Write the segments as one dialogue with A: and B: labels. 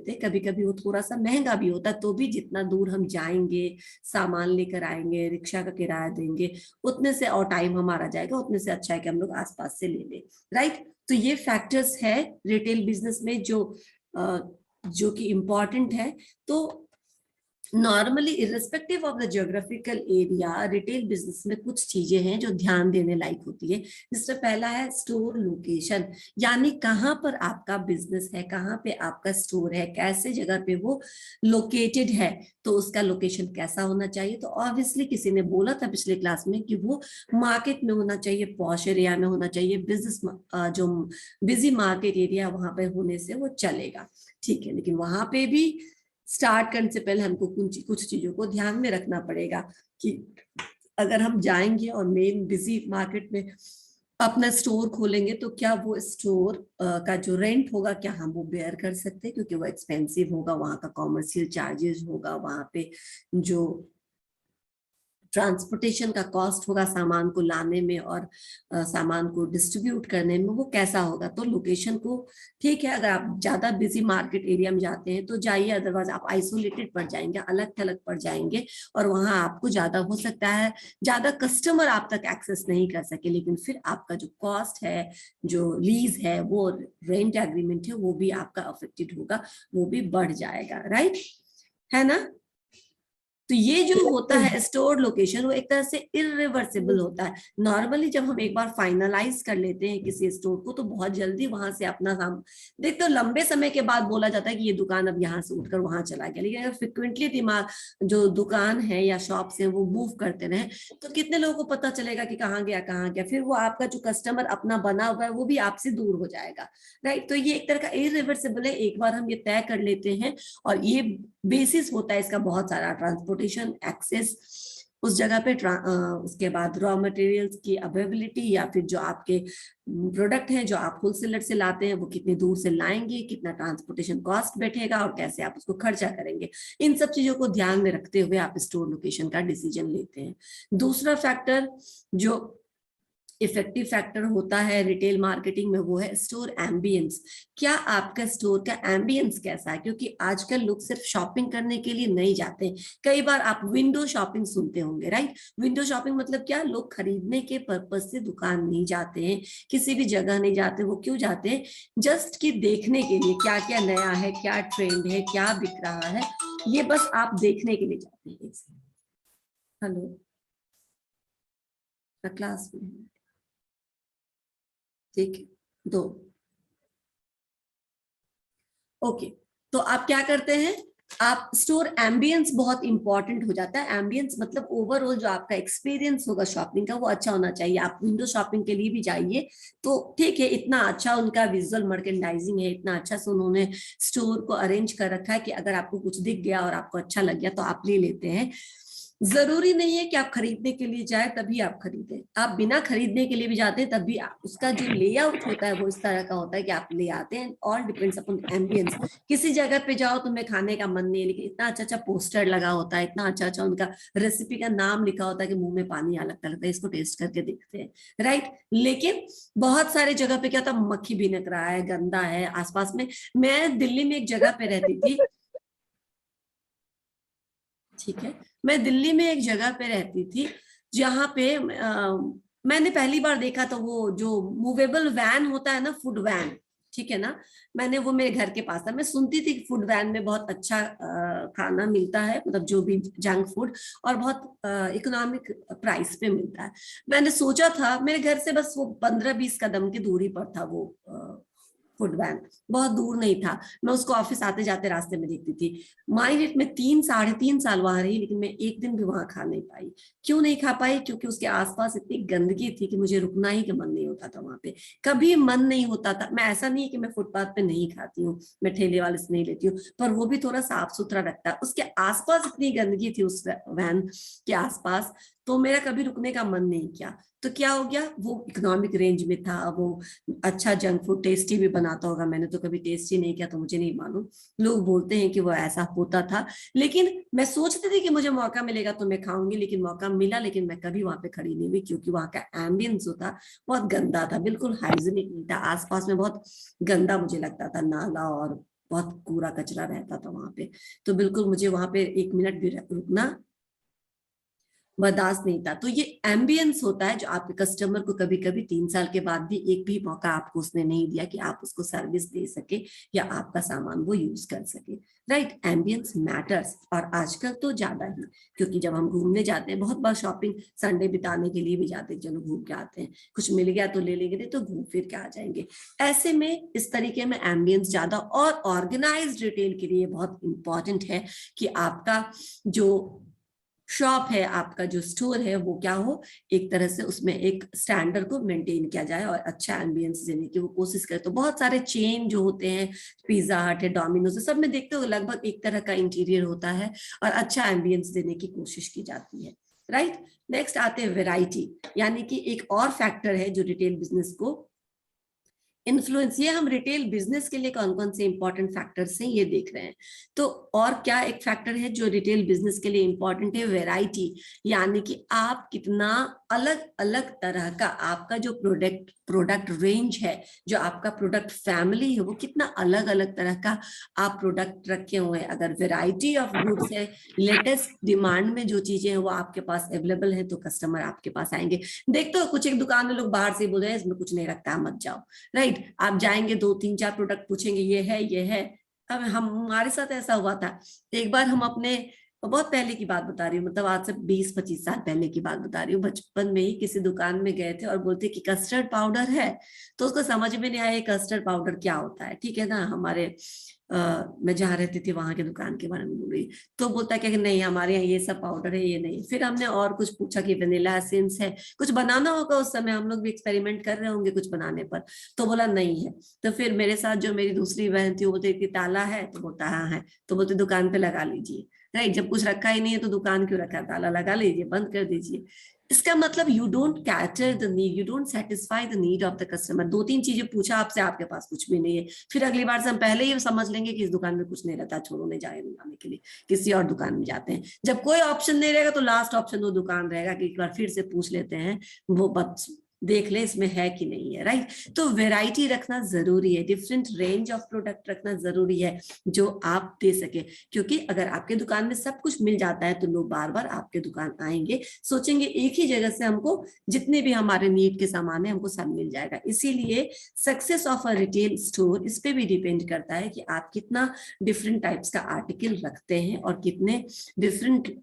A: थे, कभी कभी वो थोड़ा सा महंगा भी होता, तो भी जितना दूर हम जाएंगे, सामान लेकर आएंगे, रिक्शा का किराया देंगे, उतने से और टाइम हमारा जाएगा, उतने से अच्छा है कि हम लोग आसपास से ले लें, राइट। तो ये फैक्टर्स है रिटेल बिजनेस में जो कि इम्पोर्टेंट है। तो normally irrespective of the geographical area, retail business में कुछ चीजें हैं जो ध्यान देने लायक होती है। जिसमें पहला है स्टोर लोकेशन, यानी कहाँ पर आपका बिजनेस है, कहाँ पे आपका स्टोर है, कैसे जगह पे वो लोकेटेड है, तो उसका लोकेशन कैसा होना चाहिए। तो ऑब्वियसली किसी ने बोला था पिछले क्लास में कि वो मार्केट में होना चाहिए, पॉश एरिया में होना चाहिए, बिजनेस जो बिजी मार्केट एरिया वहां पे होने से वो चलेगा, ठीक है। लेकिन वहां पे भी स्टार्ट करने से पहले हमको कुछ चीजों को ध्यान में रखना पड़ेगा कि अगर हम जाएंगे और मेन बिजी मार्केट में अपना स्टोर खोलेंगे, तो क्या वो स्टोर का जो रेंट होगा, क्या हम वो बेयर कर सकते हैं, क्योंकि वो एक्सपेंसिव होगा, वहां का कॉमर्शियल चार्जेस होगा, वहां पे जो ट्रांसपोर्टेशन का कॉस्ट होगा सामान को लाने में और सामान को डिस्ट्रीब्यूट करने में, वो कैसा होगा। तो लोकेशन को, ठीक है, अगर आप ज्यादा बिजी मार्केट एरिया में जाते हैं तो जाइए, अदरवाइज आप आइसोलेटेड पड़ जाएंगे, अलग थलग पड़ जाएंगे, और वहां आपको ज्यादा हो सकता है ज्यादा कस्टमर आप तक एक्सेस नहीं कर सके, लेकिन फिर आपका जो कॉस्ट है, जो लीज है, वो रेंट एग्रीमेंट है, वो भी आपका अफेक्टेड होगा, वो भी बढ़ जाएगा, राइट, है ना। तो ये जो होता है स्टोर लोकेशन, वो एक तरह से इरिवर्सिबल होता है। नॉर्मली जब हम एक बार फाइनलाइज कर लेते हैं किसी स्टोर को, तो बहुत जल्दी वहां से अपना काम देखते हो, लंबे समय के बाद बोला जाता है कि ये दुकान अब यहाँ से उठकर वहां चला गया। लेकिन अगर फ्रिक्वेंटली दिमाग जो दुकान है या शॉप्स है वो मूव करते रहे, तो कितने लोगों को पता चलेगा कि कहाँ गया कहाँ गया, फिर वो आपका जो कस्टमर अपना बना हुआ है वो भी आपसे दूर हो जाएगा, राइट। तो ये एक तरह का इरिवर्सिबल है, एक बार हम ये तय कर लेते हैं, और ये बेसिस होता है इसका बहुत सारा, ट्रांसपोर्टेशन एक्सेस उस जगह पे, उसके बाद रॉ मटेरियल्स की अवेलेबिलिटी, या फिर जो आपके प्रोडक्ट हैं जो आप होलसेलर से लाते हैं वो कितनी दूर से लाएंगे, कितना ट्रांसपोर्टेशन कॉस्ट बैठेगा, और कैसे आप उसको खर्चा करेंगे। इन सब चीजों को ध्यान में रखते हुए आप स्टोर लोकेशन का डिसीजन लेते हैं। दूसरा फैक्टर जो इफेक्टिव फैक्टर होता है रिटेल मार्केटिंग में, वो है स्टोर एम्बियंस। क्या आपका स्टोर का एम्बियंस कैसा है, क्योंकि आजकल लोग सिर्फ शॉपिंग करने के लिए नहीं जाते। कई बार आप विंडो शॉपिंग सुनते होंगे, राइट। विंडो शॉपिंग मतलब क्या, लोग खरीदने के पर्पज से दुकान नहीं जाते हैं, किसी भी जगह नहीं जाते। वो क्यों जाते हैं, जस्ट कि देखने के लिए क्या क्या नया है, क्या ट्रेंड है, क्या बिक रहा है, ये बस आप देखने के लिए जाते हैं। हेलो, क्लास में, ठीक है, दो, ओके। तो आप क्या करते हैं, आप स्टोर एम्बियंस बहुत इंपॉर्टेंट हो जाता है। एम्बियंस मतलब ओवरऑल जो आपका एक्सपीरियंस होगा शॉपिंग का वो अच्छा होना चाहिए। आप विंडो शॉपिंग के लिए भी जाइए तो ठीक है, इतना अच्छा उनका विजुअल मर्केंडाइजिंग है, इतना अच्छा से उन्होंने स्टोर को अरेंज कर रखा है कि अगर आपको कुछ दिख गया और आपको अच्छा लग गया तो आप ले लेते हैं। जरूरी नहीं है कि आप खरीदने के लिए जाए तभी आप खरीदें, आप बिना खरीदने के लिए भी जाते हैं तब भी उसका जो लेआउट होता है वो इस तरह का होता है कि आप ले आते हैं। All depends upon ambience. किसी जगह पे जाओ तुम्हें खाने का मन नहीं है, लेकिन इतना अच्छा अच्छा पोस्टर लगा होता है, इतना अच्छा अच्छा उनका रेसिपी का नाम लिखा होता है कि मुंह में पानी आ लगता है, इसको टेस्ट करके देखते हैं, राइट। लेकिन बहुत सारे जगह पे क्या होता है, मक्खी भिनक रहा है, गंदा है आसपास में। मैं दिल्ली में एक जगह पे रहती थी, ठीक है, मैं दिल्ली में एक जगह पे रहती थी जहाँ पे मैंने पहली बार देखा तो वो जो मूवेबल वैन होता है ना, फूड वैन, ठीक है ना। मैंने वो मेरे घर के पास था, मैं सुनती थी फूड वैन में बहुत अच्छा खाना मिलता है, मतलब जो भी जंक फूड, और बहुत इकोनॉमिक प्राइस पे मिलता है। मैंने सोचा था, मेरे घर से बस वो 15-20 कदम की दूरी पर था वो फूड वैन, बहुत दूर नहीं था। मैं उसको ऑफिस आते जाते रास्ते में देखती थी। माई इट, मैं 3 साढ़े 3 साल वहां रही, लेकिन मैं एक दिन भी वहां खा नहीं पाई। क्यों नहीं खा पाई, क्योंकि उसके आसपास इतनी गंदगी थी कि मुझे रुकना ही का मन नहीं होता था वहां पे, कभी मन नहीं होता था। मैं ऐसा नहीं है कि मैं फुटपाथ पे नहीं खाती हूँ, मैं ठेले वाले से नहीं लेती हूँ, पर वो भी थोड़ा साफ सुथरा रखता है। उसके आसपास इतनी गंदगी थी उस वैन के आसपास, तो मेरा कभी रुकने का मन नहीं किया। तो क्या हो गया, वो इकोनॉमिक रेंज में था, वो अच्छा जंक फूड टेस्टी भी बनाता होगा, मैंने तो कभी टेस्ट ही नहीं किया तो मुझे नहीं मालूम। लोग बोलते हैं कि वो ऐसा होता था, लेकिन मैं सोचती थी कि मुझे मौका मिलेगा तो मैं खाऊंगी, लेकिन मौका मिला, लेकिन मैं कभी वहां पे खड़ी नहीं हुई, क्योंकि वहां का एम्बियंस जो था बहुत गंदा था, बिल्कुल हाइजीनिक नहीं था। आसपास में बहुत गंदा मुझे लगता था, नाला और बहुत कूड़ा कचरा रहता था वहां पे। तो बिल्कुल मुझे वहां पे 1 मिनट भी रुकना बर्दाश्त नहीं था। तो ये एम्बियंस होता है जो आपके कस्टमर को कभी कभी 3 साल के बाद भी एक भी मौका आपको उसने नहीं दिया कि आप उसको सर्विस दे सके या आपका सामान वो यूज कर सके। Right, ambience matters. और आजकल तो ज्यादा ही, क्योंकि जब हम घूमने जाते हैं, बहुत बार शॉपिंग संडे बिताने के लिए भी जाते हैं, चलो घूम के आते हैं, कुछ मिल गया तो ले लेंगे, नहीं तो घूम फिर के आ जाएंगे। ऐसे में इस तरीके में एम्बियंस ज्यादा, और ऑर्गेनाइज्ड रिटेल के लिए बहुत इंपॉर्टेंट है कि आपका जो शॉप है, आपका जो स्टोर है, वो क्या हो, एक तरह से उसमें एक स्टैंडर्ड को मेंटेन किया जाए और अच्छा एम्बियंस देने की वो कोशिश करे। तो बहुत सारे चेन जो होते हैं, पिज्जा हट है, डोमिनोज है, सब में देखते हो लगभग एक तरह का इंटीरियर होता है और अच्छा एम्बियंस देने की कोशिश की जाती है। राइट, नेक्स्ट आते हैं वेराइटी, यानी कि एक और फैक्टर है जो रिटेल बिजनेस को इन्फ्लुएंस। ये हम रिटेल बिजनेस के लिए कौन कौन से इंपॉर्टेंट फैक्टर्स हैं ये देख रहे हैं। तो और क्या एक फैक्टर है जो रिटेल बिजनेस के लिए इंपॉर्टेंट है, वैरायटी, यानी कि आप कितना अलग अलग तरह का आपका जो प्रोडक्ट रेंज है, जो आपका प्रोडक्ट फैमिली है, वो कितना अलग अलग तरह का आप प्रोडक्ट रखे हुए हैं। अगर वैरायटी ऑफ गुड्स है, लेटेस्ट डिमांड में जो चीजें हैं वो आपके पास अवेलेबल है, तो कस्टमर आपके पास आएंगे। देखते हो कुछ एक दुकान में लोग बाहर से बोल रहे हैं इसमें कुछ नहीं रखता, मत जाओ। राइट, आप जाएंगे 2 3 4 प्रोडक्ट पूछेंगे ये है ये है। अब हमारे साथ ऐसा हुआ था एक बार, हम अपने बहुत पहले की बात बता रही हूँ, मतलब आज से 20 25 साल पहले की बात बता रही हूँ, बचपन में ही किसी दुकान में गए थे और बोलते कि कस्टर्ड पाउडर है। तो उसको समझ में नहीं आया कस्टर्ड पाउडर क्या होता है, ठीक है ना। हमारे मैं जहाँ रहती थी वहां के दुकान के बारे में बोल रही, तो बोलता है कि नहीं हमारे यहाँ ये सब पाउडर है, ये नहीं। फिर हमने और कुछ पूछा कि वेनिला एसेंस है, कुछ बनाना होगा, उस समय हम लोग भी एक्सपेरिमेंट कर रहे होंगे कुछ बनाने पर, तो बोला नहीं है। तो फिर मेरे साथ जो मेरी दूसरी बहन थी वो बोलती कि ताला है, तो बोलता हाँ है, तो बोलते दुकान पे लगा लीजिए। राइट, जब कुछ रखा ही नहीं है तो दुकान क्यों रखा है, ताला लगा लीजिए, बंद कर दीजिए। इसका मतलब you don't cater the need, you don't satisfy the need of the customer. 2 3 चीजें पूछा आपसे, आपके पास कुछ भी नहीं है, फिर अगली बार से हम पहले ही समझ लेंगे कि इस दुकान में कुछ नहीं रहता, छोड़ो नहीं जाने के लिए किसी और दुकान में जाते हैं। जब कोई ऑप्शन नहीं रहेगा तो लास्ट ऑप्शन वो दुकान रहेगा कि एक बार फिर से पूछ लेते हैं, वो बस देख ले इसमें है कि नहीं है। राइट, तो वेराइटी रखना जरूरी है, डिफरेंट रेंज ऑफ प्रोडक्ट रखना जरूरी है जो आप दे सके, क्योंकि अगर आपके दुकान में सब कुछ मिल जाता है तो लोग बार बार आपके दुकान आएंगे, सोचेंगे एक ही जगह से हमको जितने भी हमारे नीड के सामान है हमको सब मिल जाएगा। इसीलिए success of a retail store इस पे भी डिपेंड करता है कि आप कितना डिफरेंट टाइप्स का आर्टिकल रखते हैं और कितने डिफरेंट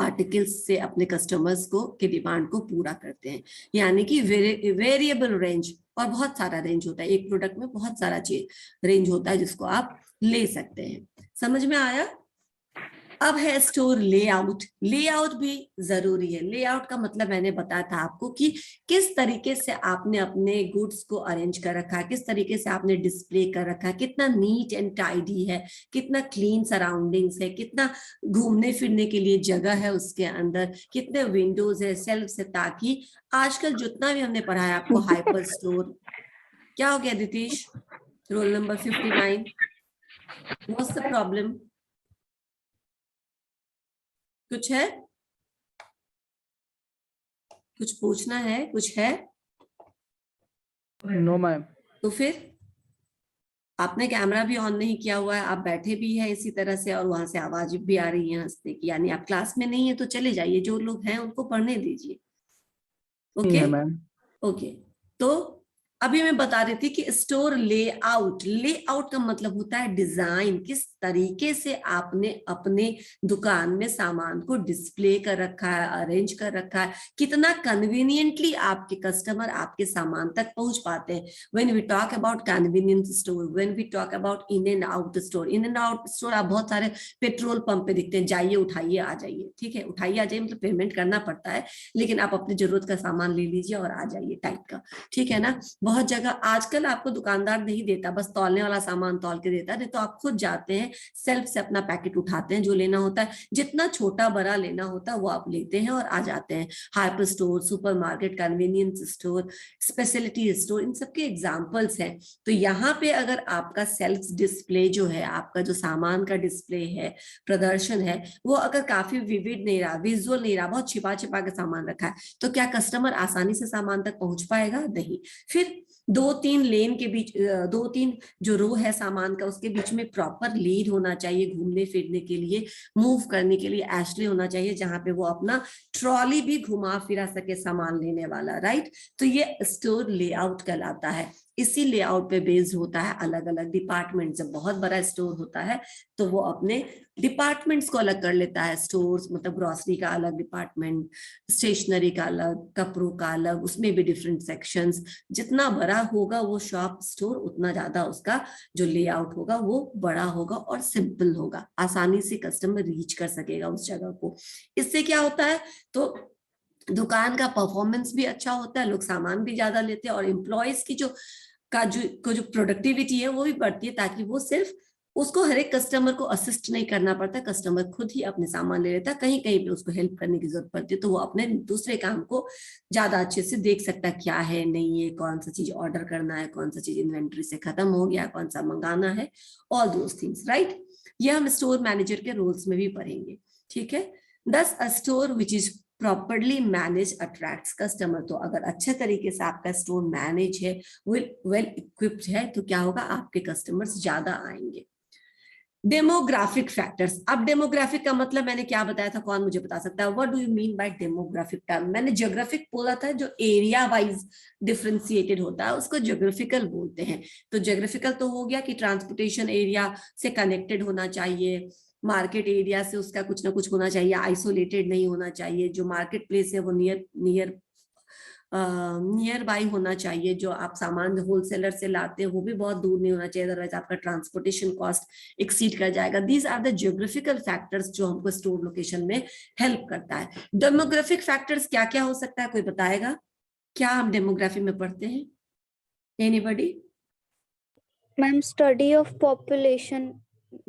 A: आर्टिकल्स से अपने कस्टमर्स को के डिमांड को पूरा करते हैं। यानी कि वेरिएबल रेंज, और बहुत सारा रेंज होता है एक प्रोडक्ट में, बहुत सारा चीज रेंज होता है जिसको आप ले सकते हैं। समझ में आया। अब है स्टोर लेआउट। लेआउट भी जरूरी है। लेआउट का मतलब मैंने बताया था आपको कि किस तरीके से आपने अपने गुड्स को अरेंज कर रखा है, किस तरीके से आपने डिस्प्ले कर रखा है, कितना नीट एंड टाइडी है, कितना क्लीन सराउंडिंग्स है, कितना घूमने फिरने के लिए जगह है उसके अंदर, कितने विंडोज है, सेल्फ है, ताकि आजकल जितना भी हमने पढ़ा है आपको हाइपर स्टोर। क्या हो गया Ditish, roll number 59, what's the problem, कुछ है, कुछ पूछना है, कुछ है?
B: No ma'am.
A: तो फिर आपने कैमरा भी ऑन नहीं किया हुआ है, आप बैठे भी हैं इसी तरह से और वहां से आवाज भी आ रही है हंसने की, यानी आप क्लास में नहीं है तो चले जाइए, जो लोग हैं उनको पढ़ने दीजिए। ओके
B: है मैम।
A: ओके। तो अभी मैं बता रही थी कि स्टोर लेआउट, लेआउट का मतलब होता है डिजाइन, किस तरीके से आपने अपने दुकान में सामान को डिस्प्ले कर रखा है, अरेंज कर रखा है, कितना कन्वीनियंटली आपके कस्टमर आपके सामान तक पहुंच पाते हैं। When we talk about convenience store, when we talk about in and out store, in and out store आप बहुत सारे पेट्रोल पंप पे दिखते हैं, जाइए उठाइए आ जाइए, ठीक है, उठाइए आ जाइए मतलब पेमेंट करना पड़ता है, लेकिन आप अपनी जरूरत का सामान ले लीजिए और आ जाइए टाइप का, ठीक है ना। बहुत जगह आजकल आपको दुकानदार नहीं देता, बस तौलने वाला सामान तौल के देता है, नहीं तो आप खुद जाते हैं सेल्फ से अपना पैकेट उठाते हैं, जो लेना होता है, जितना छोटा बड़ा लेना होता है वो आप लेते हैं और आ जाते हैं। Hyper store, supermarket, convenience store, speciality store, इन सबके एग्जांपल्स हैं। तो यहाँ पे अगर आपका सेल्फ डिस्प्ले जो है, आपका जो सामान का डिस्प्ले है, प्रदर्शन है, वो अगर काफी विविड नहीं रहा, विजुअल नहीं रहा, बहुत छिपा छिपा के सामान रखा है, तो क्या कस्टमर आसानी से सामान तक पहुंच पाएगा? नहीं। फिर दो तीन लेन के बीच, दो तीन जो रो है सामान का उसके बीच में प्रॉपर लेन होना चाहिए, घूमने फिरने के लिए, मूव करने के लिए एशले होना चाहिए, जहां पे वो अपना ट्रॉली भी घुमा फिरा सके सामान लेने वाला, राइट। तो ये स्टोर लेआउट कहलाता है। इसी लेआउट पे बेस्ड होता है अलग अलग डिपार्टमेंट। जब बहुत बड़ा स्टोर होता है तो वो अपने डिपार्टमेंट्स को अलग कर लेता है। स्टोर्स मतलब ग्रोसरी का अलग डिपार्टमेंट, स्टेशनरी का अलग, कपड़ों का अलग, उसमें भी डिफरेंट सेक्शंस। जितना बड़ा होगा वो शॉप स्टोर, उतना ज्यादा उसका जो लेआउट होगा वो बड़ा होगा और सिंपल होगा, आसानी से कस्टमर रीच कर सकेगा उस जगह को। इससे क्या होता है, तो दुकान का परफॉर्मेंस भी अच्छा होता है, लोग सामान भी ज्यादा लेते हैं, और एम्प्लॉयज की जो प्रोडक्टिविटी है वो भी बढ़ती है, ताकि वो सिर्फ उसको हर एक कस्टमर को असिस्ट नहीं करना पड़ता, कस्टमर खुद ही अपने सामान ले लेता है। कहीं कहीं पे उसको हेल्प करने की जरूरत पड़ती है तो वो अपने दूसरे काम को ज्यादा अच्छे से देख सकता है, क्या है नहीं है, कौन सा चीज ऑर्डर करना है, कौन सा चीज इन्वेंट्री से खत्म हो गया, कौन सा मंगाना है, ऑल दोज थिंग्स, राइट। ये हम स्टोर मैनेजर के रोल्स में भी पढ़ेंगे, ठीक है। This a store which is properly manage attracts customer. तो अगर अच्छे तरीके से आपका स्टोर मैनेज है, वेल इक्विप्ड है, तो क्या होगा, आपके कस्टमर्स ज्यादा आएंगे। Demographic factors. अब डेमोग्राफिक का मतलब मैंने क्या बताया था, कौन मुझे बता सकता है, what do you mean by demographic term. मैंने ज्योग्राफिक बोला था, जो एरिया वाइज डिफरेंशिएटेड होता है उसको ज्योग्राफिकल बोलते हैं। तो ज्योग्राफिकल तो हो गया कि ट्रांसपोर्टेशन एरिया से कनेक्टेड होना चाहिए, मार्केट एरिया से उसका कुछ ना कुछ होना चाहिए, आइसोलेटेड नहीं होना चाहिए, जो मार्केट प्लेस है वो नियर बाई होना चाहिए, जो आप सामान होलसेलर से लाते हैं वो भी बहुत दूर नहीं होना चाहिए, अदरवाइज आपका ट्रांसपोर्टेशन कॉस्ट एक्सीड कर जाएगा। These are the geographical factors जो हमको स्टोर लोकेशन में हेल्प करता है। डेमोग्राफिक फैक्टर्स क्या क्या हो सकता है, कोई बताएगा? क्या हम डेमोग्राफी में पढ़ते हैं, anybody?
B: Ma'am study of population.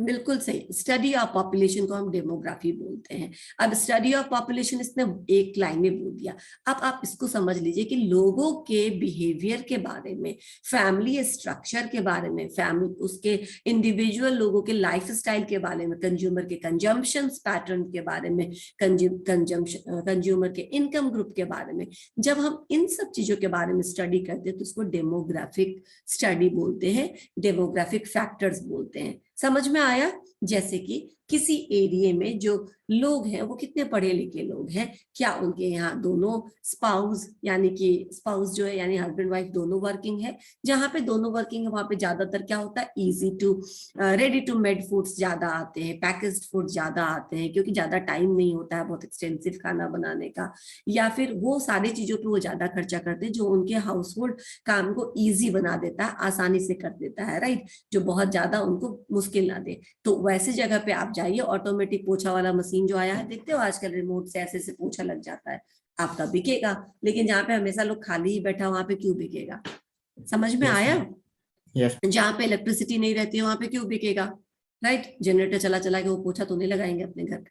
A: बिल्कुल सही, स्टडी ऑफ पॉपुलेशन को हम डेमोग्राफी बोलते हैं। अब स्टडी ऑफ पॉपुलेशन इसने एक लाइन में बोल दिया। अब आप इसको समझ लीजिए कि लोगों के बिहेवियर के बारे में, फैमिली स्ट्रक्चर के बारे में, फैमिली उसके इंडिविजुअल लोगों के लाइफ स्टाइल के बारे में, कंज्यूमर के कंजम्पशन पैटर्न के बारे में, कंज्यूमर के इनकम ग्रुप के बारे में, जब हम इन सब चीजों के बारे में स्टडी करते हैं तो उसको डेमोग्राफिक स्टडी बोलते हैं, डेमोग्राफिक फैक्टर्स बोलते हैं। समझ में आया? जैसे कि किसी एरिया में जो लोग हैं वो कितने पढ़े लिखे लोग हैं, क्या उनके यहाँ दोनों स्पाउस, यानी कि स्पाउस जो है यानी हस्बैंड वाइफ दोनों वर्किंग है। जहां पे दोनों वर्किंग है वहां पे ज्यादातर क्या होता है, easy to ready to made foods ज्यादा आते हैं, पैकेज्ड फूड ज्यादा आते हैं, क्योंकि ज्यादा टाइम नहीं होता है बहुत एक्सटेंसिव खाना बनाने का, या फिर वो सारी चीजों पे वो ज्यादा खर्चा करते हैं जो उनके हाउस होल्ड काम को ईजी बना देता है, आसानी से कर देता है, राइट, जो बहुत ज्यादा उनको मुश्किल ना दे। तो वैसे जगह पे आप जाइए, ऑटोमेटिक पोछा वाला मशीन जो आया है, देखते हो आजकल रिमोट से ऐसे से पोछा लग जाता है, आपका बिकेगा। लेकिन जहाँ पे हमेशा लोग खाली ही बैठा वहां पे क्यों बिकेगा? समझ में आया? जहाँ पे इलेक्ट्रिसिटी नहीं रहती है वहां पे क्यों बिकेगा, राइट। जनरेटर चला चला के वो पोछा तो नहीं लगाएंगे अपने घर पे।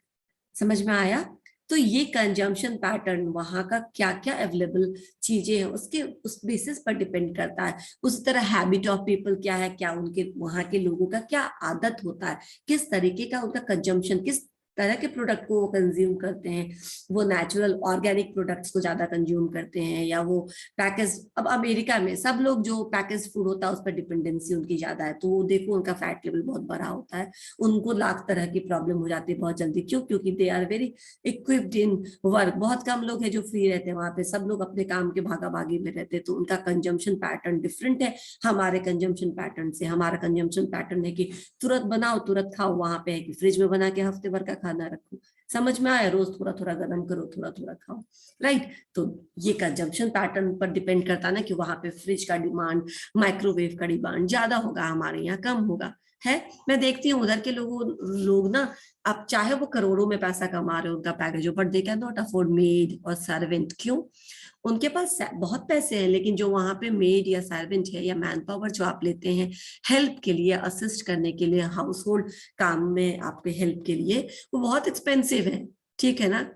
A: समझ में आया? तो ये कंजम्पशन पैटर्न, वहां का क्या क्या अवेलेबल चीजें हैं उसके उस बेसिस पर डिपेंड करता है। उस तरह हैबिट ऑफ पीपल क्या है, क्या उनके वहां के लोगों का क्या आदत होता है, किस तरीके का उनका कंजम्पशन, किस तरह के प्रोडक्ट को वो कंज्यूम करते हैं। वो नेचुरल ऑर्गेनिक प्रोडक्ट्स को ज्यादा कंज्यूम करते हैं या वो पैकेज। अब अमेरिका में सब लोग जो पैकेज फूड होता है उस पर डिपेंडेंसी उनकी ज्यादा है, तो वो देखो उनका फैट लेवल बहुत बड़ा होता है, उनको लाख तरह की प्रॉब्लम हो जाती है बहुत जल्दी। क्यों? क्योंकि they are very equipped in work. बहुत कम लोग हैं जो फ्री रहते हैं वहां पे, सब लोग अपने काम के भागा भागी में रहते हैं, तो उनका कंजम्पशन पैटर्न डिफरेंट है हमारे कंजम्पशन पैटर्न से। हमारा कंजम्पशन पैटर्न है कि तुरंत बनाओ तुरंत खाओ, वहां पे है कि फ्रिज में बना के हफ्ते भर का खाना रखो। समझ में आया? रोज थोड़ा थोड़ा गर्म करो, थोड़ा थोड़ा खाओ, राइट। तो ये कंजम्पशन पैटर्न पर डिपेंड करता ना कि वहां पे फ्रिज का डिमांड, माइक्रोवेव का डिमांड ज्यादा होगा, हमारे यहाँ कम होगा, है। मैं देखती हूँ उधर के लोग ना, अब चाहे वो करोड़ों में पैसा कमा रहे हो उनका पैकेज हो, but they can not afford made और सर्वेंट। क्यों? उनके पास बहुत पैसे हैं, लेकिन जो वहां पे मेड या सर्वेंट है या मैन पावर जो आप लेते हैं हेल्प के लिए, असिस्ट करने के लिए, हाउस होल्ड काम में आपके हेल्प के लिए, वो बहुत एक्सपेंसिव है, ठीक है ना।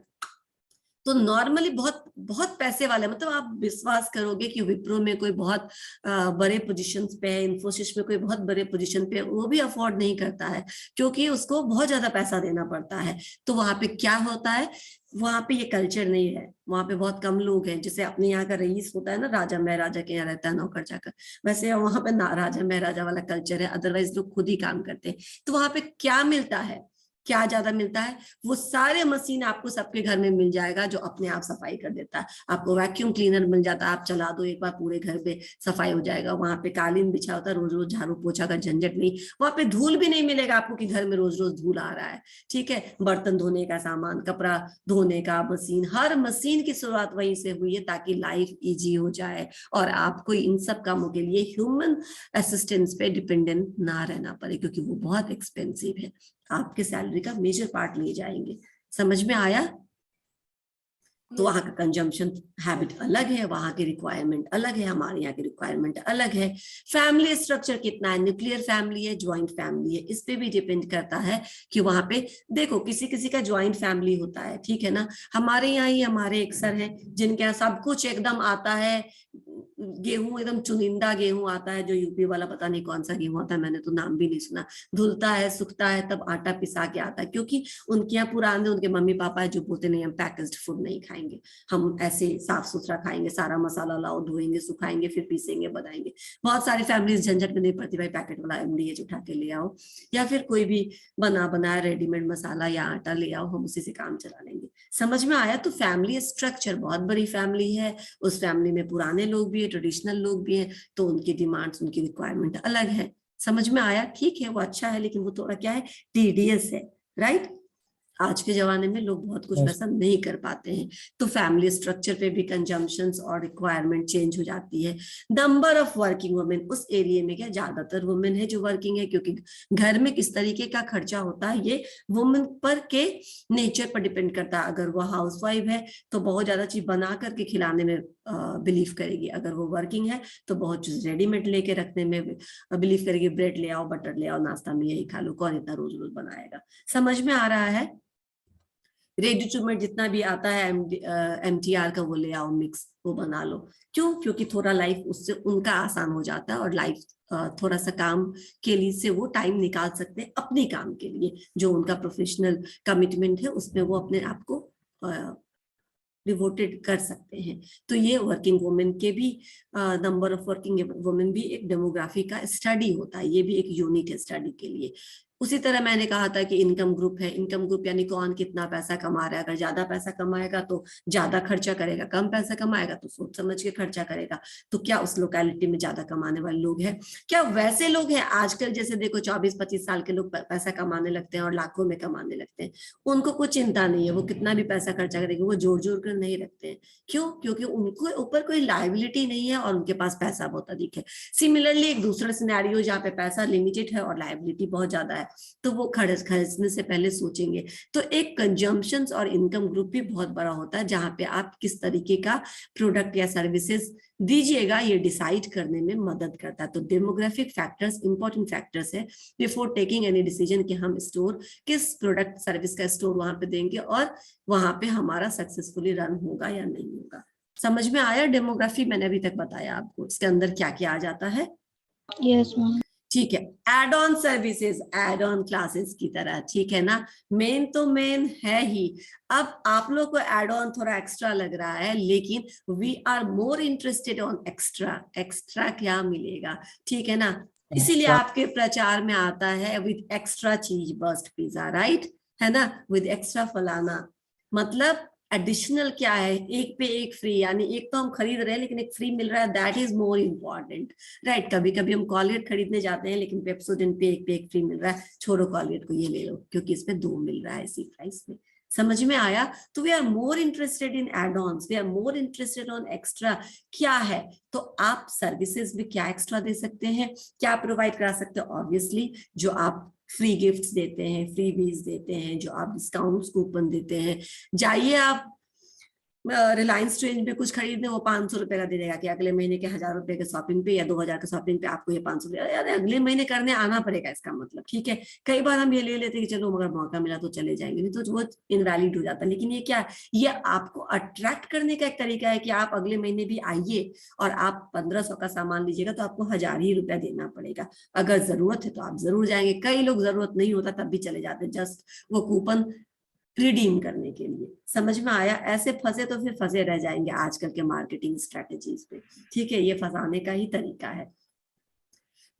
A: तो नॉर्मली बहुत बहुत पैसे वाले, मतलब आप विश्वास करोगे कि विप्रो में कोई बहुत बड़े पोजीशंस पे है, इन्फोसिस में कोई बहुत बड़े पोजीशन पे है, वो भी अफोर्ड नहीं करता है, क्योंकि उसको बहुत ज्यादा पैसा देना पड़ता है। तो वहां पे क्या होता है, वहां पे ये कल्चर नहीं है, वहां पे बहुत कम लोग हैं। जैसे अपने यहाँ का रईस होता है ना, राजा महाराजा के यहाँ रहता है नौकर चाकर, वैसे वहां पे ना राजा महाराजा वाला कल्चर है, अदरवाइज लोग खुद ही काम करते हैं। तो वहां पे क्या मिलता है, क्या ज्यादा मिलता है, वो सारे मशीन आपको सबके घर में मिल जाएगा जो अपने आप सफाई कर देता है। आपको वैक्यूम क्लीनर मिल जाता है, आप चला दो एक बार पूरे घर पे सफाई हो जाएगा। वहां पे कालीन बिछा होता है, रोज रोज झाड़ू पोछा का झंझट नहीं। वहां पे धूल भी नहीं मिलेगा आपको कि घर में रोज रोज धूल आ रहा है। ठीक है, बर्तन धोने का सामान, कपड़ा धोने का मशीन, हर मशीन की शुरुआत वहीं से हुई है ताकि लाइफ इजी हो जाए और आपको इन सब कामों के लिए ह्यूमन असिस्टेंस पे डिपेंडेंट ना रहना पड़े, क्योंकि वो बहुत एक्सपेंसिव है, आपके सैलरी का मेजर पार्ट ले जाएंगे। समझ में आया? तो वहां का कंजम्पशन हैबिट अलग है, वहां की रिक्वायरमेंट अलग है, हमारे यहाँ की रिक्वायरमेंट अलग है। फैमिली स्ट्रक्चर कितना है, न्यूक्लियर फैमिली है, ज्वाइंट फैमिली है, इस पे भी डिपेंड करता है कि वहां पे देखो किसी किसी का ज्वाइंट फैमिली होता है, ठीक है ना। हमारे यहाँ ही हमारे एक सर हैं जिनके यहाँ सब कुछ एकदम आता है, गेहूं एकदम चुनिंदा गेहूं आता है, जो यूपी वाला पता नहीं कौन सा गेहूं आता है, मैंने तो नाम भी नहीं सुना। धुलता है, सूखता है, तब आटा पिसा के आता है, क्योंकि उनके यहाँ पुराने उनके मम्मी पापा है जो बोलते नहीं हम पैकेज्ड फूड नहीं खाएंगे, हम ऐसे साफ सुथरा खाएंगे, सारा मसाला लाओ, धोएंगे, सुखाएंगे, फिर पीसेंगे, बनाएंगे। बहुत सारी फैमिलीज झंझट में नहीं पड़ती, भाई पैकेट वाला MDH उठा के ले आओ, या फिर कोई भी बना बनाया रेडीमेड मसाला या आटा ले आओ, हम उसी से काम चला लेंगे। समझ में आया? तो फैमिली स्ट्रक्चर बहुत बड़ी फैमिली है, उस फैमिली में पुराने लोग भी है, ट्रेडिशनल लोग भी हैं, तो उनकी डिमांड्स, उनकी रिक्वायरमेंट अलग है। समझ में आया? ठीक है, वो अच्छा है, लेकिन वो थोड़ा क्या है, टीडियस है, राइट। आज के जमाने में लोग बहुत कुछ वैसा नहीं कर पाते हैं, तो फैमिली स्ट्रक्चर पे भी कंजम्पशंस और रिक्वायरमेंट चेंज हो जाती है। नंबर ऑफ वर्किंग वुमेन, उस एरिया में क्या ज्यादातर वुमेन है जो वर्किंग है, क्योंकि घर में किस तरीके का खर्चा होता है ये वुमेन पर के नेचर पर डिपेंड करता है। अगर वो हाउसवाइफ है तो बहुत ज्यादा चीज बना करके खिलाने में बिलीव करेगी, अगर वो वर्किंग है तो बहुत चीज रेडीमेड लेके रखने में बिलीव करेगी। ब्रेड ले आओ, बटर ले आओ, नाश्ता में यही खा लो, कौन इतना रोज रोज बनाएगा। समझ में आ रहा है? रेडी टू मेड जितना भी आता है MTR का, वो ले आओ, मिक्स वो बना लो। क्यों? क्योंकि थोड़ा लाइफ उससे उनका आसान हो जाता है, और लाइफ थोड़ा सा काम के लिए से वो टाइम निकाल सकते हैं अपने काम के लिए, जो उनका प्रोफेशनल कमिटमेंट है उसमें वो अपने आप को डिवोटेड कर सकते हैं। तो ये वर्किंग वुमेन के भी नंबर ऑफ वर्किंग वुमेन भी एक डेमोग्राफी का स्टडी होता है, ये भी एक यूनिट है स्टडी के लिए। उसी तरह मैंने कहा था कि इनकम ग्रुप है, इनकम ग्रुप यानी कौन कितना पैसा कमा रहा है। अगर ज्यादा पैसा कमाएगा तो ज्यादा खर्चा करेगा, कम पैसा कमाएगा तो सोच समझ के खर्चा करेगा। तो क्या उस लोकेलिटी में ज्यादा कमाने वाले लोग हैं? क्या वैसे लोग हैं आजकल, जैसे देखो 24-25 साल के लोग पैसा कमाने लगते हैं और लाखों में कमाने लगते हैं, उनको कुछ चिंता नहीं है, वो कितना भी पैसा खर्चा करेंगे, वो जोड़ जोड़ कर नहीं रखते हैं। क्यों? क्योंकि उनको ऊपर कोई लायबिलिटी नहीं है और उनके पास पैसा बहुत अधिक है। सिमिलरली एक दूसरा सिनेरियो जहाँ पे पैसा लिमिटेड है और लायबिलिटी बहुत ज्यादा है, तो वो खर्चने से पहले सोचेंगे। तो एक कंजम्पशन और इनकम ग्रुप भी बहुत बड़ा होता है, जहां पे आप किस तरीके का प्रोडक्ट या सर्विसेज दीजिएगा ये डिसाइड करने में मदद करता है। तो डेमोग्राफिक फैक्टर्स इंपॉर्टेंट फैक्टर्स है बिफोर टेकिंग एनी डिसीजन कि हम स्टोर किस प्रोडक्ट सर्विस का स्टोर वहां पे देंगे और वहां पे हमारा सक्सेसफुली रन होगा या नहीं होगा। समझ में आया? डेमोग्राफी मैंने अभी तक बताया आपको, इसके अंदर क्या क्या आ जाता है।
B: Yes ma'am.
A: ठीक है, add on services, add on classes की तरह, ठीक है ना। मेन तो मेन है ही। अब आप लोग को एड ऑन थोड़ा एक्स्ट्रा लग रहा है, लेकिन we are more interested on extra. Extra क्या मिलेगा, ठीक है ना। इसीलिए आपके प्रचार में आता है with extra cheese burst pizza, right, है ना, विद एक्स्ट्रा फलाना। मतलब एडिशनल क्या है, एक पे एक फ्री, यानी एक तो हम खरीद रहे हैं लेकिन एक फ्री मिल रहा है, that is more important, right. कभी कभी हम कॉलगेट खरीदने जाते हैं लेकिन पेप्सोडेंट पे एक फ्री मिल रहा है, छोड़ो कॉलगेट को, ये ले लो क्योंकि इसमें 2 मिल रहा है इसी प्राइस में। समझ में आया? तो we are more interested in add ons, we are more interested on extra. क्या है? तो आप सर्विसेज में क्या एक्स्ट्रा दे सकते हैं, क्या प्रोवाइड करा सकते हैं। ऑब्वियसली जो आप फ्री गिफ्ट्स देते हैं, फ्री बीज देते हैं, जो आप डिस्काउंट्स कूपन देते हैं। जाइए आप रिलायंस ट्रेंड पे कुछ खरीदने, वो 500 रुपए का दे देगा कि अगले महीने के 1000 रुपए के शॉपिंग पे या 2000 के शॉपिंग पे आपको ये 500 रुपए, यार अगले महीने करने आना पड़ेगा, इसका मतलब, ठीक है। कई बार हम ये ले लेते हैं कि चलो मगर मौका मिला तो चले जाएंगे, नहीं तो वो इनवैलिड हो जाता है। लेकिन ये क्या, ये आपको अट्रैक्ट करने का एक तरीका है कि आप अगले महीने भी आइए और आप 1500 का सामान लीजिएगा तो आपको 1000 ही रुपया देना पड़ेगा। अगर जरूरत है तो आप जरूर जाएंगे, कई लोग जरूरत नहीं होता तब भी चले जाते, जस्ट वो कूपन रिडीम करने के लिए। समझ में आया? ऐसे फंसे तो फिर फंसे रह जाएंगे आजकल के मार्केटिंग स्ट्रेटेजीज पे। ठीक है, ये फंसाने का ही तरीका है।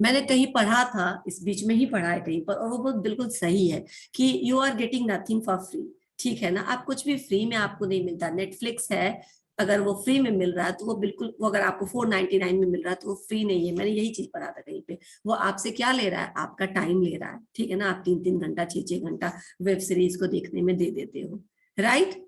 A: मैंने कहीं पढ़ा था, इस बीच में ही पढ़ा है कहीं पर, और वो बहुत बिल्कुल सही है कि you are getting nothing for free. ठीक है ना, आप कुछ भी फ्री में आपको नहीं मिलता। नेटफ्लिक्स है, अगर वो फ्री में मिल रहा है तो वो बिल्कुल, वो अगर आपको 499 में मिल रहा है तो वो फ्री नहीं है। मैंने यही चीज पढ़ा था कहीं पे। वो आपसे क्या ले रहा है? आपका टाइम ले रहा है। ठीक है ना, आप 3-3 घंटा 6-6 घंटा वेब सीरीज को देखने में दे देते हो, राइट?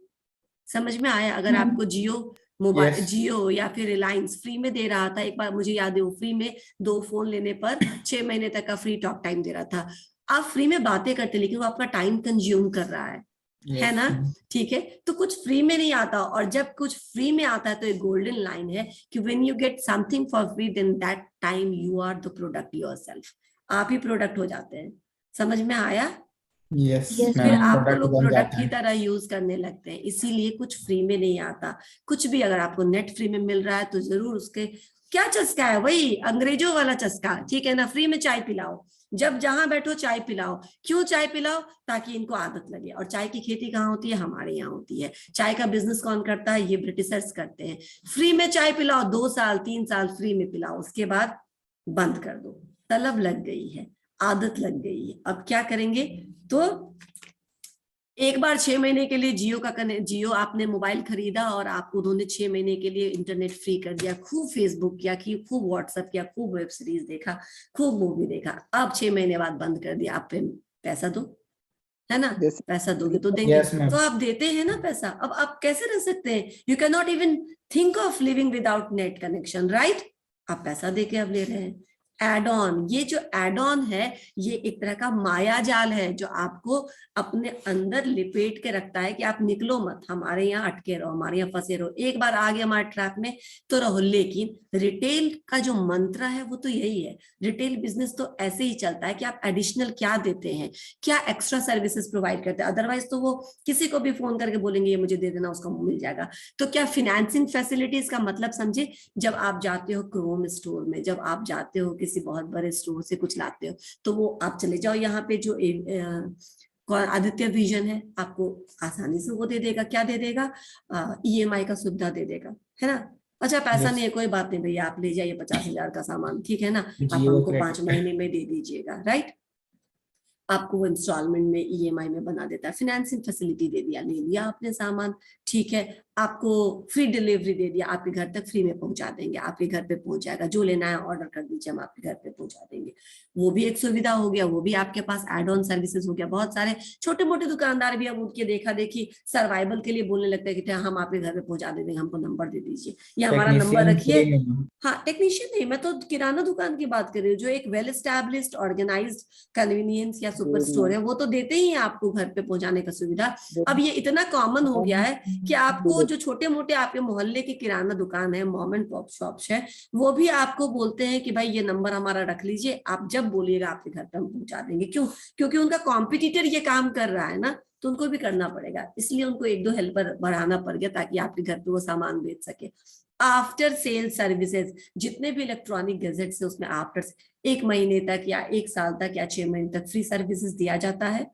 A: समझ में आया? अगर
B: मैम
A: आपको जियो मोबाइल,
C: यस
A: जियो या फिर रिलायंस फ्री में दे रहा था, एक बार मुझे याद है, वो फ्री में 2 फोन लेने पर 6 महीने तक का फ्री टॉक टाइम दे रहा था। आप फ्री में बातें करते, लेकिन वो आपका टाइम कंज्यूम कर रहा है
C: यस
A: ना? ठीक है, तो कुछ फ्री में नहीं आता, और जब कुछ फ्री में आता है तो एक गोल्डन लाइन है कि when you get something for free then that time you are the product yourself. आप ही प्रोडक्ट हो जाते हैं। समझ में आया?
C: यस
B: Yes,
A: फिर
C: मैम,
B: ma'am.
A: आपको
C: प्रोडक्ट
A: लोग
C: बन
A: प्रोडक्ट
C: जाता
A: की
C: है।
A: तरह यूज करने लगते हैं, इसीलिए कुछ फ्री में नहीं आता। कुछ भी अगर आपको नेट फ्री में मिल रहा है तो जरूर उसके क्या चस्का है, वही अंग्रेजों वाला चस्का। ठीक है ना, फ्री में चाय पिलाओ, जब जहां बैठो चाय पिलाओ। क्यों चाय पिलाओ? ताकि इनको आदत लगे। और चाय की खेती कहाँ होती है? हमारे यहाँ होती है। चाय का बिजनेस कौन करता है? ये ब्रिटिशर्स करते हैं। फ्री में चाय पिलाओ, 2 साल 3 साल फ्री में पिलाओ, उसके बाद बंद कर दो। तलब लग गई है, आदत लग गई है, अब क्या करेंगे? तो एक बार 6 महीने के लिए जियो का जियो आपने मोबाइल खरीदा और आपको उन्होंने 6 महीने के लिए इंटरनेट फ्री कर दिया। खूब फेसबुक किया, खूब व्हाट्सएप किया, खूब वेब सीरीज देखा, खूब मूवी देखा। अब 6 महीने बाद बंद कर दिया। आप पैसा दो, है ना?
D: जैसे
A: पैसा दोगे तो देंगे।
C: Yes ma'am.
A: तो आप देते हैं ना पैसा। अब आप कैसे रह सकते हैं? You can not even think of living without net connection, right? आप पैसा देके अब ले रहे हैं। एड ऑन, ये जो एड ऑन है ये एक तरह का माया जाल है जो आपको अपने अंदर लिपेट के रखता है कि आप निकलो मत, हमारे यहाँ अटके रहो, हमारे यहाँ फंसे रहो। एक बार आगे हमारे ट्रैक में तो रहो। लेकिन रिटेल का जो मंत्र है वो तो यही है। रिटेल बिजनेस तो ऐसे ही चलता है कि आप एडिशनल क्या देते हैं, क्या एक्स्ट्रा सर्विसेज प्रोवाइड करते हैं। अदरवाइज तो वो किसी को भी फोन करके बोलेंगे ये मुझे दे देना, उसका मिल जाएगा। तो क्या फिनेंसिंग फैसिलिटीज का मतलब समझे? जब आप जाते हो क्रोम स्टोर में, जब आप जाते हो किसी बहुत बड़े स्टोर से कुछ लाते हो, तो वो आप चले जाओ यहाँ पे जो आदित्य विजन है, आपको आसानी से वो दे देगा। क्या दे देगा? EMI का सुविधा दे देगा, है ना? अच्छा, पैसा
C: Yes.
A: नहीं है, कोई बात नहीं भैया, आप ले जाइए 50,000 का सामान, ठीक है ना? आप
C: जियो
A: हमको
C: क्रेडिट
A: 5 महीने में दे दीजिएगा, राइट? आपको वो इंस्टॉलमेंट में EMI में बना देता है। फिनेंसिंग फैसिलिटी दे दिया, ले लिया आपने सामान, ठीक है। आपको फ्री डिलीवरी दे दिया, आपके घर तक फ्री में पहुंचा देंगे, आपके घर पे पहुंच जाएगा। जो लेना है ऑर्डर कर दीजिए, हम आपके घर पे पहुंचा देंगे। वो भी एक सुविधा हो गया, वो भी आपके पास एड ऑन सर्विसेज हो गया। बहुत सारे छोटे मोटे दुकानदार भी अब उनके देखा देखी सर्वाइवल के लिए बोलने लगते हैं कि हम आपके घर पे पहुंचा दे देंगे, हमको नंबर दे दीजिए या हमारा नंबर
C: टेक्नीशियन
A: रखिए।
C: फ्री में।
A: हाँ, टेक्नीशियन नहीं, मैं तो किराना दुकान की बात कर रही हूँ, जो एक वेल एस्टैब्लिश्ड ऑर्गेनाइज्ड कन्वीनियंस या सुपर स्टोर है, वो तो देते ही हैं आपको घर पे पहुंचाने का सुविधा। अब ये इतना कॉमन हो गया है कि आपको जो छोटे मोटे आपके मोहल्ले के किराना दुकान है, मॉम एंड पॉप शॉप्स है, वो भी आपको बोलते हैं कि भाई ये नंबर हमारा रख लीजिए, आप जब बोलिएगा आपके घर पे हम पहुंचा देंगे। क्यों? क्योंकि उनका कॉम्पिटिटर ये काम कर रहा है ना, तो उनको भी करना पड़ेगा। इसलिए उनको 1-2 हेल्पर बढ़ाना पड़ गया ताकि आपके घर पे वो सामान बेच सके। आफ्टर सेल सर्विसेज, जितने भी इलेक्ट्रॉनिक गैजेट्स है उसमें आफ्टर 1 महीने तक या 1 साल तक या 6 महीने तक फ्री सर्विसेज दिया जाता है।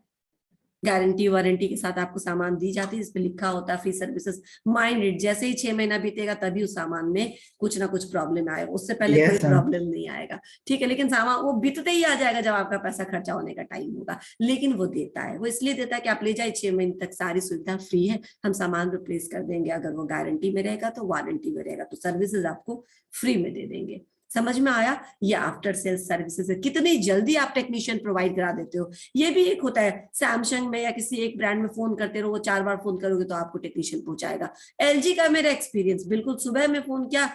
A: गारंटी वारंटी के साथ आपको सामान दी जाती है, इस पे लिखा होता है फ्री सर्विसेज। माइंड इट, जैसे ही 6 महीना बीतेगा तभी उस सामान में कुछ ना कुछ प्रॉब्लम आएगा, उससे पहले कोई
C: Yes, ma'am.
A: प्रॉब्लम नहीं आएगा। ठीक है, लेकिन सामान वो बीतते ही आ जाएगा जब आपका पैसा खर्चा होने का टाइम होगा। लेकिन वो देता है, वो इसलिए देता है कि आप ले जाए, 6 महीने तक सारी सुविधा फ्री है, हम सामान रिप्लेस कर देंगे। अगर वो गारंटी में रहेगा तो वारंटी में रहेगा, तो सर्विसेज आपको फ्री में दे देंगे। समझ में आया? ये आफ्टर सेल्स सर्विसेज है। कितनी जल्दी आप टेक्नीशियन प्रोवाइड करा देते हो। ये भी एक होता है, सैमसंग में या किसी एक ब्रांड में फोन करते रहो, वो 4 बार फोन करोगे तो आपको टेक्नीशियन पहुंचाएगा। LG का मेरा एक्सपीरियंस, बिल्कुल सुबह में फोन किया,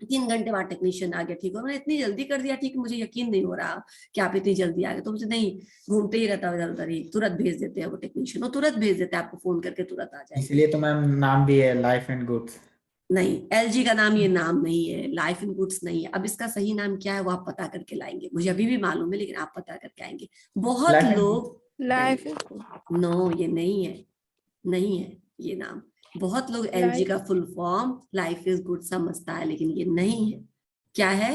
A: 3 घंटे बाद टेक्नीशियन आ गया। ठीक है, मैंने इतनी जल्दी कर दिया, ठीक, मुझे यकीन नहीं हो रहा कि आप इतनी जल्दी आ गए। तो मुझे नहीं, घूमते ही रहता इधर उधर ही, तुरंत भेज देते हैं वो टेक्नीशियन, वो तुरंत भेज देते हैं, आपको फोन करके तुरंत आ जाएंगे।
C: इसलिए तो मैम नाम भी है लाइफ एंड गुड्स।
A: नहीं, LG का नाम ये नाम नहीं है, लाइफ इन गुड्स नहीं है। अब इसका सही नाम क्या है वो आप पता करके लाएंगे, मुझे अभी भी मालूम है, लेकिन आप पता करके आएंगे। बहुत
C: लाइफ एंड
A: लोग,
B: Life is
A: नो ये नहीं है, नहीं है ये नाम। बहुत लोग LG
B: Life.
A: का full form life is good समझता है, लेकिन ये नहीं है। क्या है?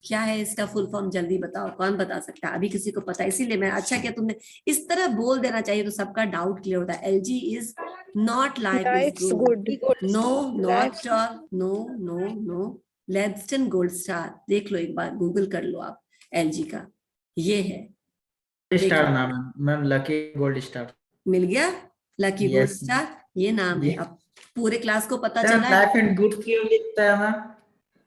A: क्या है इसका फुल फॉर्म, जल्दी बताओ, कौन बता सकता है? अभी किसी को पता है, इसीलिए मैं, अच्छा क्या तुमने इस तरह बोल देना चाहिए तो सबका डाउट क्लियर होता है। LG is not life is
B: Life's
A: good,
B: good.
A: No,
B: Life's
A: not no, no no, लेड्सटन गोल्ड स्टार, देख लो एक बार, गूगल कर लो आप LG का, ये है,
C: स्टार
A: देखो
C: नाम है मैम, लकी गोल्ड स्टार।
A: मिल गया, लकी गोल्ड
C: यस
A: स्टार, ये नाम है। अब पूरे क्लास को पता चला है।
C: लाइफ एंड गुड्स क्यों लिखता है मैम?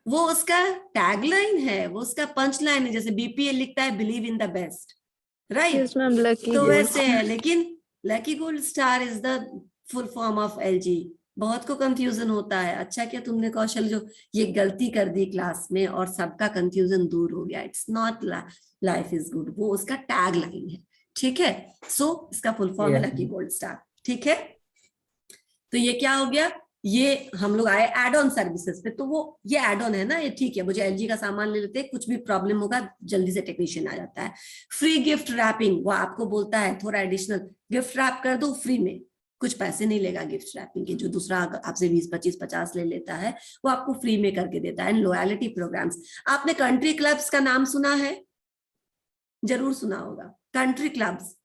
A: वो उसका टैगलाइन है, वो उसका पंच लाइन है, जैसे BPL लिखता है believe in the best, right?
B: Yes, ma'am. Lucky
A: तो
B: gold.
A: वैसे है, लेकिन lucky gold star is the full form of LG। बहुत को कंफ्यूजन होता है। अच्छा क्या तुमने कौशल जो ये गलती कर दी क्लास में और सबका कंफ्यूजन दूर हो गया। It's not life is good, वो उसका टैग लाइन है, ठीक है? सो इसका फुल फॉर्म है
C: Yes.
A: लकी गोल्ड स्टार, ठीक है? तो ये क्या हो गया, ये हम लोग आए एड ऑन सर्विसेज पे। तो वो ये एड ऑन है ना, ये ठीक है, मुझे LG का सामान ले लेते हैं, कुछ भी प्रॉब्लम होगा जल्दी से टेक्नीशियन आ जाता है। फ्री गिफ्ट रैपिंग, वो आपको बोलता है थोड़ा एडिशनल गिफ्ट रैप कर दो फ्री में, कुछ पैसे नहीं लेगा गिफ्ट रैपिंग के, जो दूसरा आपसे 20, 25, 50 ले लेता है वो आपको फ्री में करके देता है। एंड लॉयल्टी प्रोग्राम्स, आपने कंट्री क्लब्स का नाम सुना है, जरूर सुना होगा, कंट्री क्लब्स।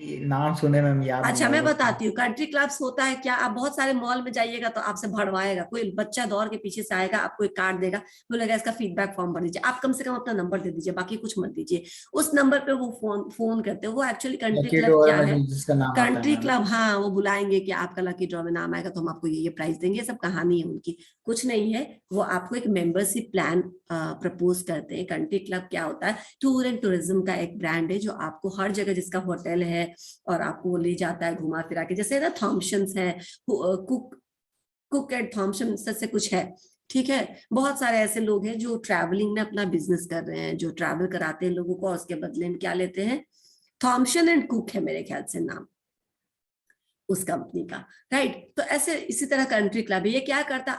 C: ये नाम सुने मैम, याद नहीं
A: अच्छा
C: है
A: मैं
C: वो।
A: बताती हूँ, कंट्री क्लब्स होता है क्या, आप बहुत सारे मॉल में जाइएगा तो आपसे भरवाएगा, कोई बच्चा दौड़ के पीछे से आएगा, आपको एक कार्ड देगा, बोलेगा इसका फीडबैक फॉर्म भर दीजिए, आप कम से कम अपना नंबर दे दीजिए, बाकी कुछ मत दीजिए। उस नंबर पे वो फोन करते हैं, वो actually country
C: lucky
A: club
C: draw
A: क्या
C: में
A: है,
C: जिसका नाम आता है
A: कंट्री
C: मैम।
A: क्लब, हाँ वो बुलाएंगे कि आपका लकी ड्रॉ में नाम आएगा तो हम आपको ये प्राइस देंगे, सब कहानी है उनकी, कुछ नहीं है। वो आपको एक मेंबरशिप प्लान प्रपोज करते हैं। कंट्री क्लब क्या होता है, टूर एंड टूरिज्म का एक ब्रांड है जो आपको हर जगह, जिसका होटल है और आपको वो ले जाता है घुमा फिरा के, जैसे ना थॉम्सन्स है, कुक एंड थॉम्सन से कुछ है, ठीक है? बहुत सारे ऐसे लोग हैं जो ट्रैवलिंग में अपना बिजनेस कर रहे हैं, जो ट्रैवल कराते हैं लोगों को, और उसके बदले में क्या लेते हैं, थॉम्सन एंड कुक है मेरे ख्याल से नाम उस कंपनी का, राइट? तो ऐसे इसी तरह कंट्री क्लब है, ये क्या करता है,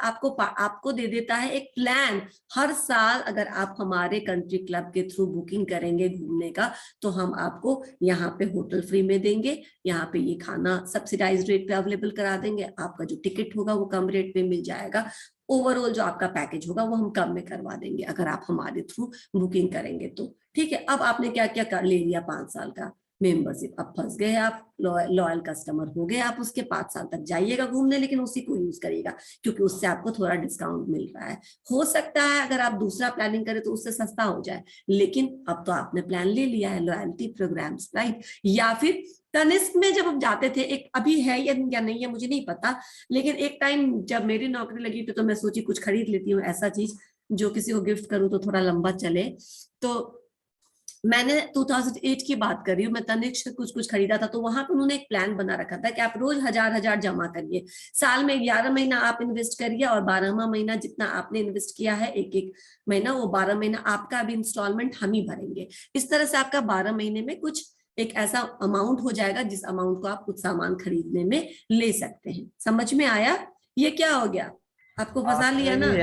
A: आपको दे देता है एक प्लान। हर साल अगर आप हमारे कंट्री क्लब के थ्रू बुकिंग करेंगे घूमने का, तो हम आपको यहाँ पे होटल फ्री में देंगे, यहाँ पे ये खाना सब्सिडाइज रेट पे अवेलेबल करा देंगे, आपका जो टिकट होगा वो कम रेट पे मिल जाएगा, ओवरऑल जो आपका पैकेज होगा वो हम कम में करवा देंगे अगर आप हमारे थ्रू बुकिंग करेंगे तो, ठीक है? अब आपने क्या क्या कर ले लिया, 5 साल का मेंबरशिप, अब फंस गए आप, लॉयल कस्टमर हो गए आप उसके, 5 साल तक जाइएगा घूमने, लेकिन उसी को यूज करिएगा क्योंकि उससे आपको थोड़ा डिस्काउंट मिल रहा है। हो सकता है अगर आप दूसरा प्लानिंग करें तो उससे सस्ता हो जाए, लेकिन अब तो आपने प्लान ले लिया है, लॉयल्टी प्रोग्राम्स, राइट? या फिर तनिष्क में जब हम जाते थे, एक अभी है या नहीं है मुझे नहीं पता, लेकिन एक टाइम जब मेरी नौकरी लगी थी तो मैं सोची कुछ खरीद लेती हूँ ऐसा चीज जो किसी को गिफ्ट करूँ तो थोड़ा लंबा चले। तो मैंने 2008 की बात कर रही हूँ, मैं तनिष्क से कुछ खरीदा था, तो वहां पर उन्होंने एक प्लान बना रखा था कि आप रोज 1000 जमा करिए, साल में 11 महीना आप इन्वेस्ट करिए, और 12वां महीना जितना आपने इन्वेस्ट किया है एक एक महीना, वो 12 महीना आपका अभी इंस्टॉलमेंट हम ही भरेंगे। इस तरह से आपका 12 महीने में कुछ एक ऐसा अमाउंट हो जाएगा जिस अमाउंट को आप कुछ सामान खरीदने में ले सकते हैं। समझ में आया? ये क्या हो गया, आपको फंसा लिया ना?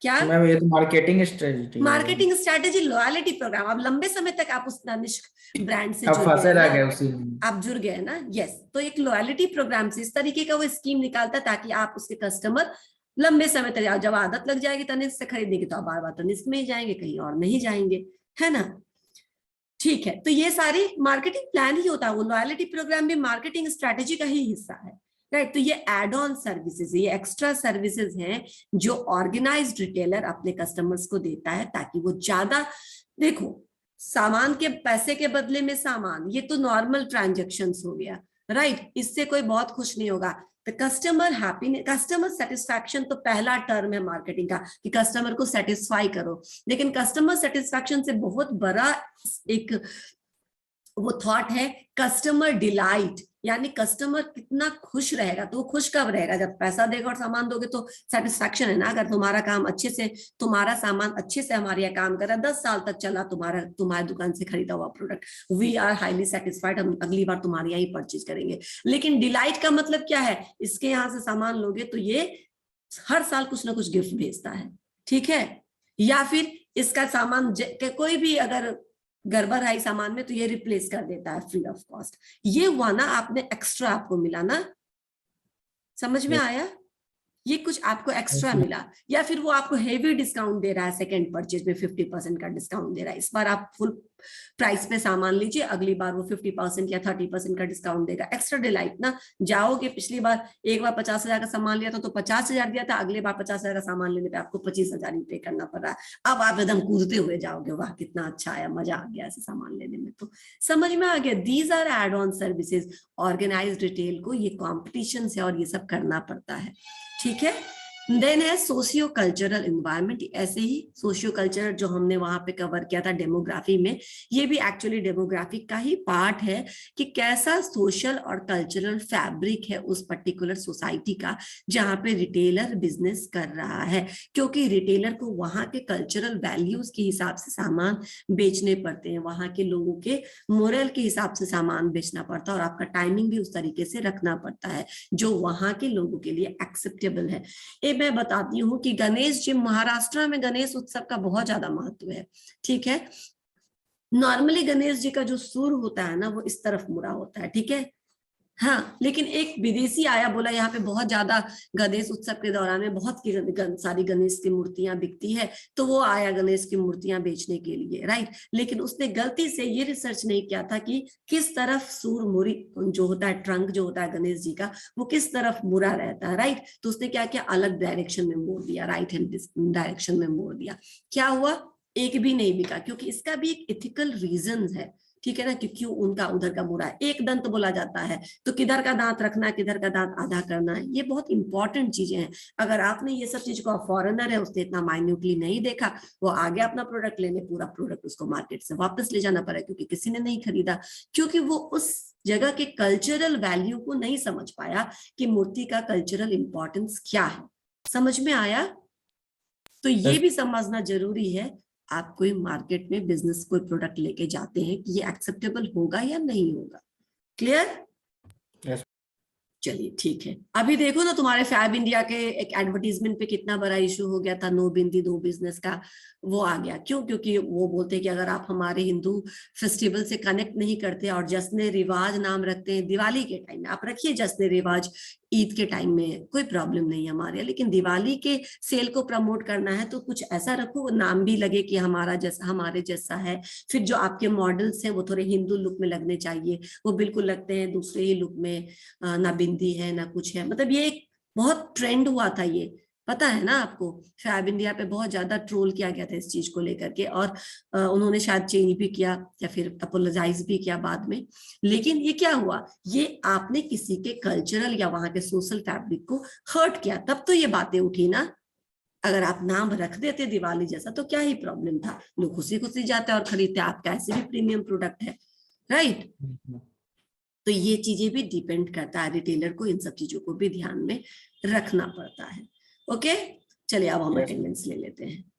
A: क्या
C: मैम ये तो मार्केटिंग स्ट्रेटजी है।
A: Marketing strategy, loyalty program. अब लंबे समय तक आप उस तनिष्क ब्रांड से
C: अब
A: जुड़
C: फंसे
A: गए
C: रह
A: ना,
C: गए उसी में।
A: आप जुड़ गए ना, यस। तो एक लॉयल्टी प्रोग्राम से इस तरीके का वो स्कीम निकालता है ताकि आप उसके कस्टमर लंबे समय तक, जब आदत लग जाएगी तनिष्क से खरीदने की तो आप बार बार तनिष्क में ही जाएंगे, कहीं और नहीं जाएंगे, है ना? ठीक है, तो ये सारी मार्केटिंग प्लान ही होता है, वो लॉयल्टी प्रोग्राम भी मार्केटिंग स्ट्रैटेजी का ही हिस्सा है, राइट? तो ये एड ऑन सर्विसेज, ये एक्स्ट्रा सर्विसेज हैं जो ऑर्गेनाइज्ड रिटेलर अपने कस्टमर्स को देता है ताकि वो ज्यादा, देखो सामान के पैसे के बदले में सामान, ये तो नॉर्मल ट्रांजेक्शंस हो गया, राइट? इससे कोई बहुत खुश नहीं होगा। तो कस्टमर हैप्पीनेस, कस्टमर सेटिस्फैक्शन तो पहला टर्म है मार्केटिंग का कि कस्टमर को सेटिस्फाई करो, लेकिन कस्टमर सेटिस्फैक्शन से बहुत बड़ा एक वो थॉट है कस्टमर डिलाइट, यानी कस्टमर कितना खुश रहेगा। तो वो खुश कब रहेगा, जब पैसा देगा और सामान दोगे तो सेटिस्फैक्शन है ना। अगर तुम्हारा काम अच्छे से, तुम्हारा सामान अच्छे से हमारे यहाँ काम कर रहा है, 10 साल तक चला तुम्हारी दुकान से खरीदा हुआ product, we are highly satisfied, हम अगली बार तुम्हारे यहाँ ही परचेज करेंगे। लेकिन डिलाइट का मतलब क्या है, इसके यहाँ से सामान लोगे तो ये हर साल कुछ ना कुछ गिफ्ट भेजता है, ठीक है? या फिर इसका सामान कोई भी अगर गड़बड़ आई सामान में तो ये रिप्लेस कर देता है फ्री ऑफ कॉस्ट। ये हुआ ना, आपने एक्स्ट्रा आपको मिला ना, समझ में आया? ये कुछ आपको एक्स्ट्रा मिला, या फिर वो आपको हेवी डिस्काउंट दे रहा है, सेकंड परचेज में 50% का डिस्काउंट दे रहा है, इस बार आप फुल प्राइस पे सामान लीजिए, अगली बार वो 50% या 30% का डिस्काउंट देगा। एक्स्ट्रा डिलाइट ना, जाओगे, पिछली बार एक बार 50,000 का सामान लिया था तो 50,000 दिया था, अगली बार 50,000 का सामान लेने पे आपको 25,000 ही पे करना पड़ रहा है। अब आप एकदम कूदते हुए जाओगे, वाह कितना अच्छा आया, मजा आ गया ऐसे सामान लेने में। तो समझ में आ गया, these are add on services. Organised retail को ये कॉम्पिटिशन है और ये सब करना पड़ता है, ठीक है। देन है सोशियो कल्चरल एनवायरनमेंट। ऐसे ही सोशियो कल्चरल जो हमने वहां पे कवर किया था डेमोग्राफी में, ये भी एक्चुअली डेमोग्राफिक का ही पार्ट है कि कैसा सोशल और कल्चरल फैब्रिक है उस पर्टिकुलर सोसाइटी का जहां पे रिटेलर बिजनेस कर रहा है, क्योंकि रिटेलर को वहां के कल्चरल वैल्यूज के हिसाब से सामान बेचने पड़ते हैं, वहां के लोगों के मोरल के हिसाब से सामान बेचना पड़ता है, और आपका टाइमिंग भी उस तरीके से रखना पड़ता है जो वहां के लोगों के लिए एक्सेप्टेबल है। मैं बताती हूँ कि गणेश जी, महाराष्ट्र में गणेश उत्सव का बहुत ज्यादा महत्व है, ठीक है। नॉर्मली गणेश जी का जो सूर होता है ना, वो इस तरफ मुड़ा होता है, ठीक है। हाँ, लेकिन एक विदेशी आया, बोला यहाँ पे बहुत ज्यादा गणेश उत्सव के दौरान में बहुत सारी गणेश की मूर्तियां बिकती है, तो वो आया गणेश की मूर्तियां बेचने के लिए, राइट। लेकिन उसने गलती से ये रिसर्च नहीं किया था कि किस तरफ सूर मुड़ी जो होता है, ट्रंक जो होता है गणेश जी का, वो किस तरफ मुड़ा रहता है, राइट। तो उसने क्या किया, अलग डायरेक्शन में मोड़ दिया, राइट हैंड डायरेक्शन में मोड़ दिया। क्या हुआ, एक भी नहीं बिका, क्योंकि इसका भी एक इथिकल रीजन है, ठीक है ना, कि क्यों उनका उधर का मुड़ा है। एक दंत बोला जाता है, तो किधर का दांत रखना है, किधर का दांत आधा करना है, ये बहुत इंपॉर्टेंट चीजें हैं। अगर आपने ये सब चीज को, फॉरेनर है, उसने इतना माइन्यूटली नहीं देखा, वो आगे अपना प्रोडक्ट लेने, पूरा प्रोडक्ट उसको मार्केट से वापस ले जाना पड़ा, क्योंकि किसी ने नहीं खरीदा, क्योंकि वो उस जगह के कल्चरल वैल्यू को नहीं समझ पाया कि मूर्ति का कल्चरल इंपॉर्टेंस क्या है। समझ में आया? तो ये भी समझना जरूरी है, आप कोई मार्केट में बिजनेस कोई प्रोडक्ट लेके जाते हैं कि ये एक्सेप्टेबल होगा या नहीं होगा। क्लियर?
C: Yes.
A: चलिए ठीक है। अभी देखो ना, तुम्हारे फैब इंडिया के एक एडवर्टीजमेंट पे कितना बड़ा इशू हो गया था, नो बिंदी दो बिजनेस का, वो आ गया। क्यों? क्योंकि वो बोलते हैं कि अगर आप हमारे हिंदू फेस्टिवल से कनेक्ट नहीं करते और जश्न रिवाज नाम रखते हैं, दिवाली के टाइम में आप रखिए जश्न रिवाज, ईद के टाइम में कोई प्रॉब्लम नहीं है हमारे, लेकिन दिवाली के सेल को प्रमोट करना है तो कुछ ऐसा रखो, नाम भी लगे कि हमारा जैसा, हमारे जैसा है। फिर जो आपके मॉडल्स हैं वो थोड़े हिंदू लुक में लगने चाहिए, वो बिल्कुल लगते हैं दूसरे ही लुक में, ना बिंदी है ना कुछ है। मतलब ये एक बहुत ट्रेंड हुआ था, ये पता है ना आपको। फैब इंडिया पे बहुत ज्यादा ट्रोल किया गया था इस चीज को लेकर के, और उन्होंने शायद चेंज भी किया या फिर अपोलोजाइज भी किया बाद में। लेकिन ये क्या हुआ, ये आपने किसी के कल्चरल या वहां के सोशल फैब्रिक को हर्ट किया, तब तो ये बातें उठी ना। अगर आप नाम रख देते दिवाली जैसा तो क्या ही प्रॉब्लम था, लोग खुशी खुशी जाते और खरीदते, आपका ऐसे भी प्रीमियम प्रोडक्ट है, राइट। तो ये चीजें भी डिपेंड करता है, रिटेलर को इन सब चीजों को भी ध्यान में रखना पड़ता है। ओके, चलिए अब हम अटेंडेंस ले लेते हैं।